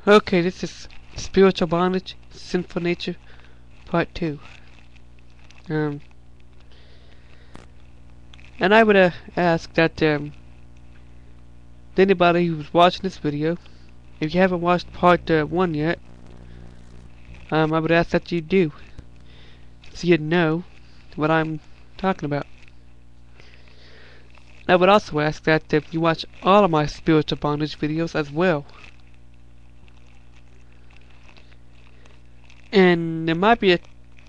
Okay, this is Spiritual Bondage, Sinful Nature, Part 2. And I would ask that anybody who's watching this video, if you haven't watched Part 1 yet, I would ask that you do, so you know what I'm talking about. I would also ask that if you watch all of my Spiritual Bondage videos as well. And there might be a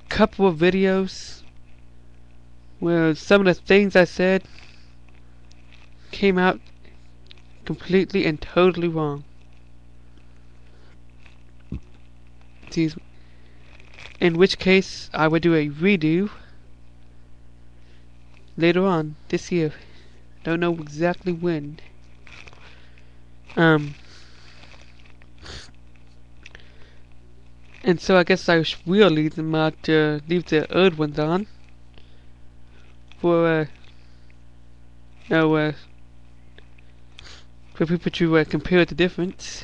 couple of videos where some of the things I said came out completely and totally wrong. In which case I would do a redo later on this year. Don't know exactly when. And so I guess I will leave them out, leave the old ones on for for people to compare the difference.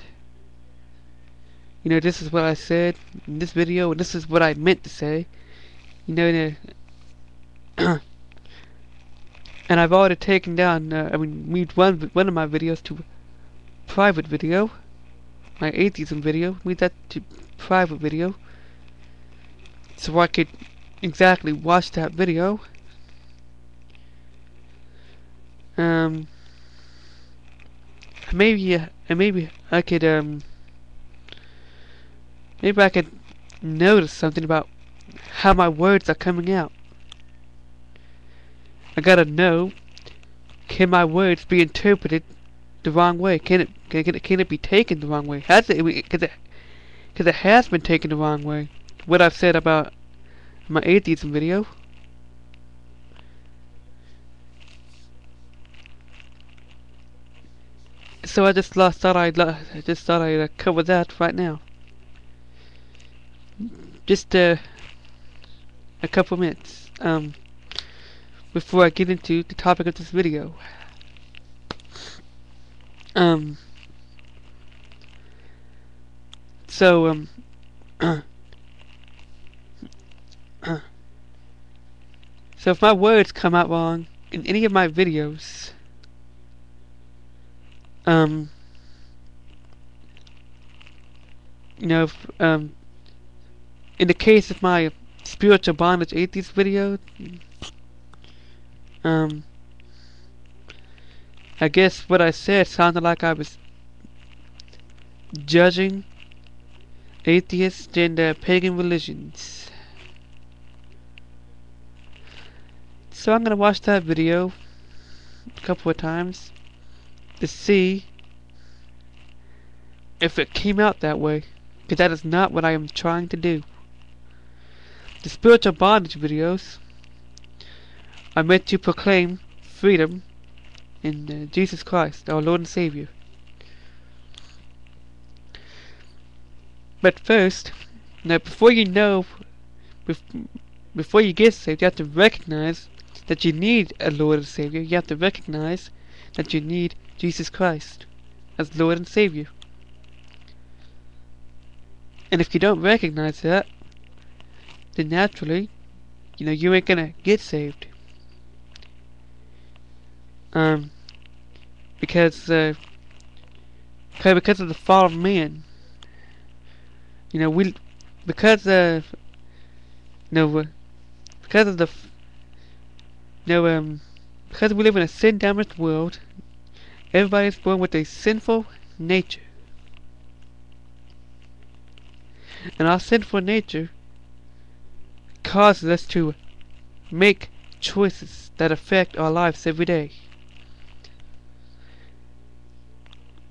You know, this is what I said in this video, and this is what I meant to say. You know, and I've already taken down, moved one of my videos to private video, my atheism video, moved that to private video, so I could exactly watch that video. Maybe I could maybe I could notice something about how my words are coming out. I gotta know, can my words be interpreted the wrong way? Can it be taken the wrong way? Has it? Because it has been taken the wrong way. What I've said about my atheism video. So I just thought I'd cover that right now. Just a couple minutes before I get into the topic of this video. So so if my words come out wrong in any of my videos, you know, in the case of my Spiritual Bondage Atheist video, I guess what I said sounded like I was judging atheists and pagan religions. So I'm gonna watch that video a couple of times to see if it came out that way, because that is not what I am trying to do. The Spiritual Bondage videos are meant to proclaim freedom in Jesus Christ, our Lord and Savior. But first, now before you get saved, you have to recognize that you need a Lord and Savior. You have to recognize that you need Jesus Christ as Lord and Savior. And if you don't recognize that, then naturally, you know, you ain't gonna get saved. Because of the fall of man. You know, because we live in a sin-damaged world, everybody's born with a sinful nature. And our sinful nature causes us to make choices that affect our lives every day.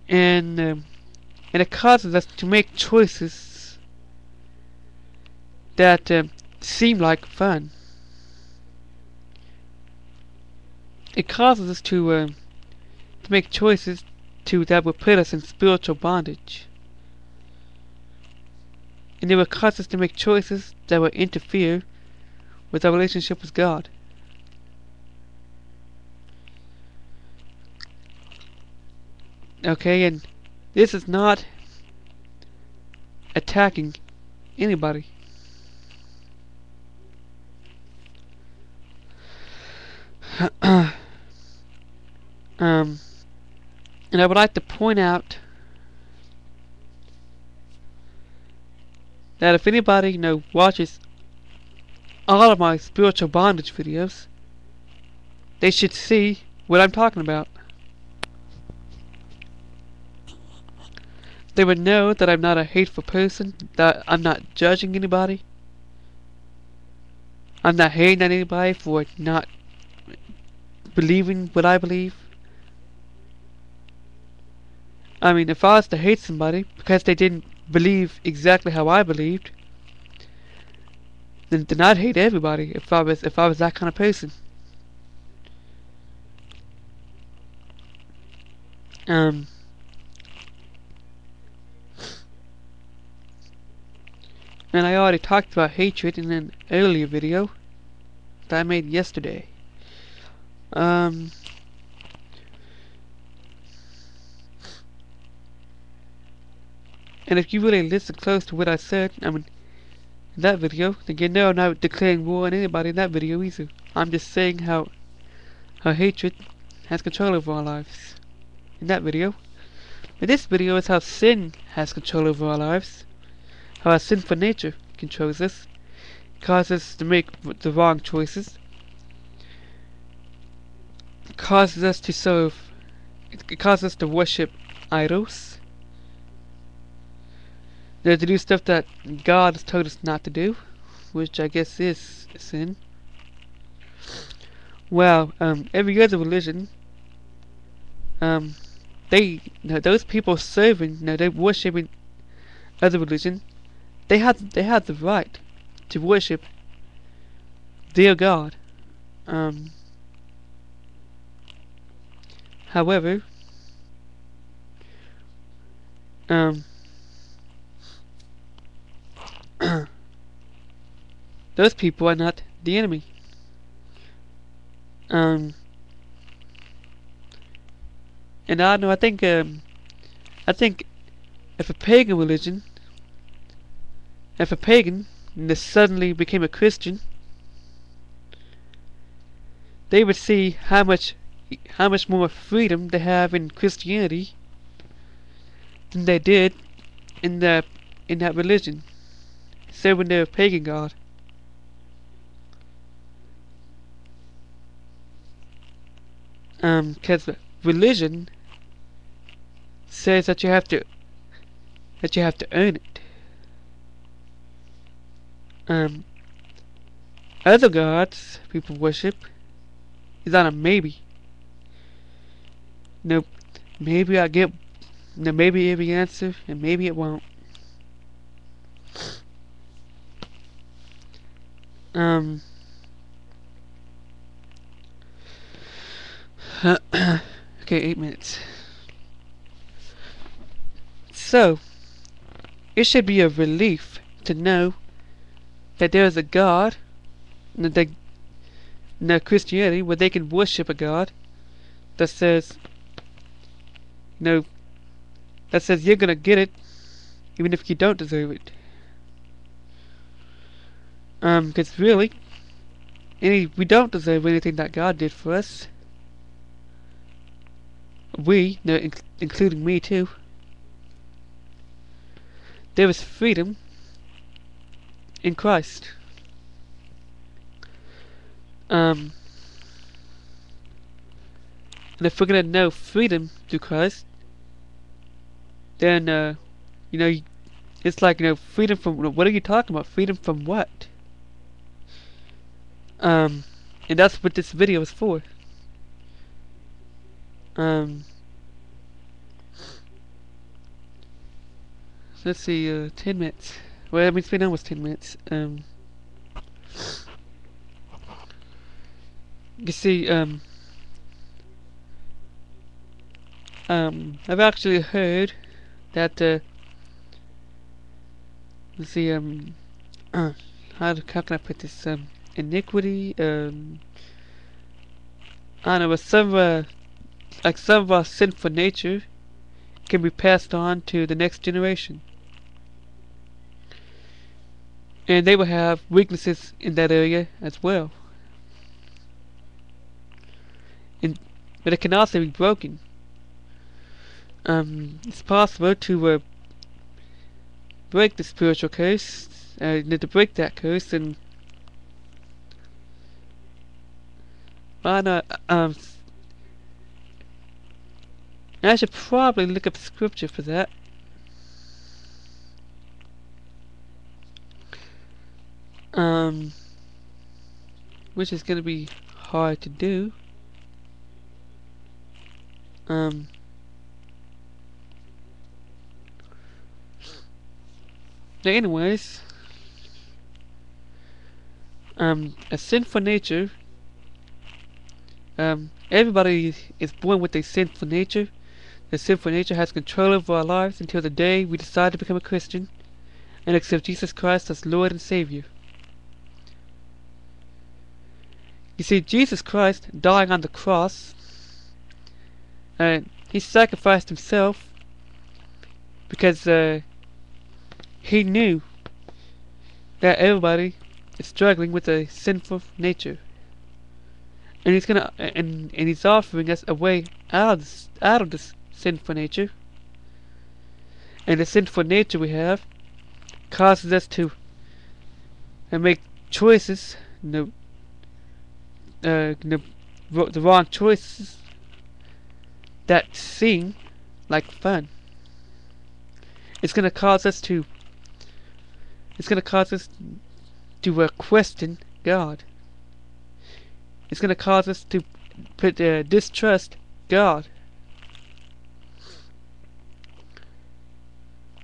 And it causes us to make choices that seem like fun. It causes us to make choices that will put us in spiritual bondage. And it will cause us to make choices that will interfere with our relationship with God. Okay, and this is not attacking anybody. And I would like to point out that if anybody, watches all of my spiritual bondage videos, they should see what I'm talking about. They would know that I'm not a hateful person, that I'm not judging anybody. I'm not hating on anybody for not believing what I believe. I mean, if I was to hate somebody because they didn't believe exactly how I believed, then I'd hate everybody if I was that kind of person. And I already talked about hatred in an earlier video that I made yesterday. And if you really listen close to what I said, I mean, in that video, then you know I'm not declaring war on anybody in that video either. I'm just saying how hatred has control over our lives in that video. But this video is how sin has control over our lives. How our sinful nature controls us, causes us to make the wrong choices, causes us to worship idols, to do stuff that God has told us not to do, which I guess is sin. Well, every other religion, those people serving, they worshiping other religion, they had the right to worship their God. However, those people are not the enemy. And I don't know. I think if a pagan religion, if a pagan suddenly became a Christian, they would see how much more freedom they have in Christianity than they did in that religion, serving their pagan god. Because religion says that you have to earn it. Other gods people worship is on a maybe. Nope. Maybe I get. No, maybe it'll be answer, and maybe it won't. Okay, 8 minutes. So, it should be a relief to know that there is a God in Christianity where they can worship a God that says, that says you're gonna get it even if you don't deserve it. Because really, we don't deserve anything that God did for us. We, including me too. There is freedom in Christ. And if we're gonna know freedom through Christ, then it's like freedom from what are you talking about? Freedom from what? And that's what this video is for. Let's see, 10 minutes. Well, I mean, it's been almost 10 minutes. You see, I've actually heard that, let's see, how can I put this, iniquity, I don't know, but some of our sinful nature can be passed on to the next generation. and they will have weaknesses in that area as well. And, but it can also be broken. It's possible to break the spiritual curse, to break that curse, and why not? I should probably look up scripture for that. Which is gonna be hard to do. Anyways, a sinful nature. Everybody is born with a sinful nature. The sinful nature has control over our lives until the day we decide to become a Christian and accept Jesus Christ as Lord and Savior. You see, Jesus Christ dying on the cross, he sacrificed himself because he knew that everybody is struggling with a sinful nature, and he's gonna and he's offering us a way out of this sinful nature. And the sinful nature we have causes us to make choices, the wrong choices that seem like fun. It's gonna cause us to question God. It's gonna cause us to distrust God.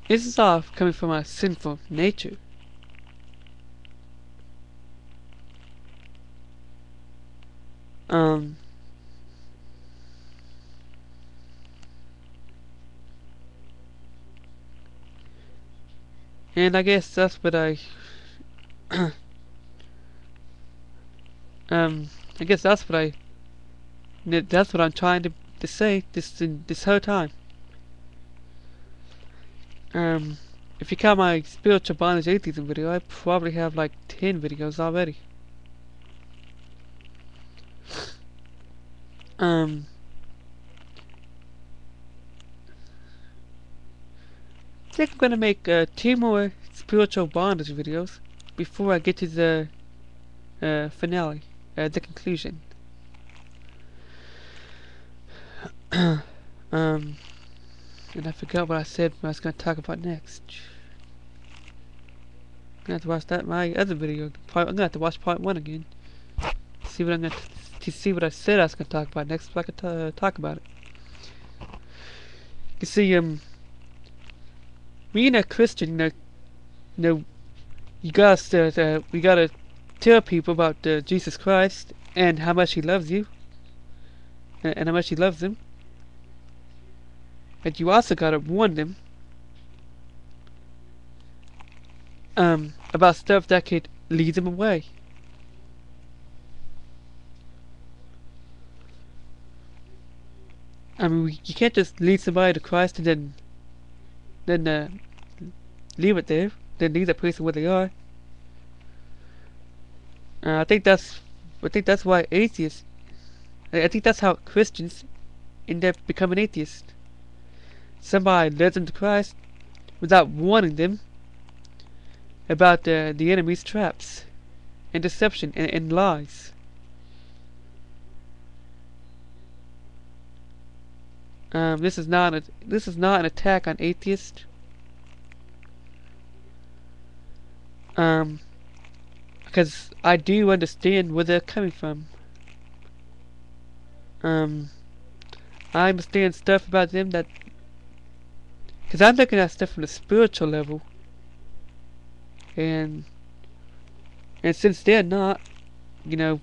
This is all coming from our sinful nature. And I guess that's what I guess that's what I'm trying to say this whole time. If you count my spiritual bondage atheism video, I probably have like 10 videos already. I think I'm gonna make 2 more spiritual bondage videos before I get to the finale, the conclusion. And I forgot what I said I was gonna talk about next. I'm gonna have to watch my other video. I'm gonna have to watch part 1 again. See what I said I was gonna talk about next, so I could talk about it. You see, being a Christian, we gotta tell people about Jesus Christ and how much He loves you, and how much He loves them. And you also gotta warn them about stuff that could lead them away. I mean, you can't just lead somebody to Christ and then leave it there, then leave that person where they are. I think that's why atheists. I think that's how Christians end up becoming atheists. Somebody leads them to Christ without warning them about the enemy's traps and deception and lies. This is not an attack on atheists. Because I do understand where they're coming from. I understand stuff about them that, because I'm looking at stuff from the spiritual level, and since they're not, they're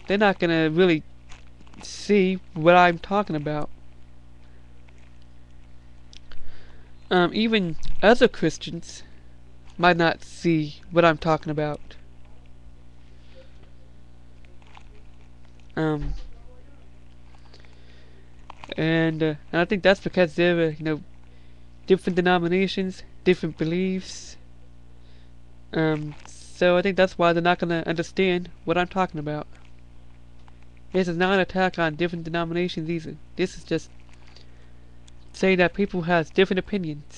not gonna really see what I'm talking about. Even other Christians might not see what I'm talking about. And I think that's because they're different denominations, different beliefs. So I think that's why they're not gonna understand what I'm talking about. This is not an attack on different denominations either. This is just saying that people have different opinions.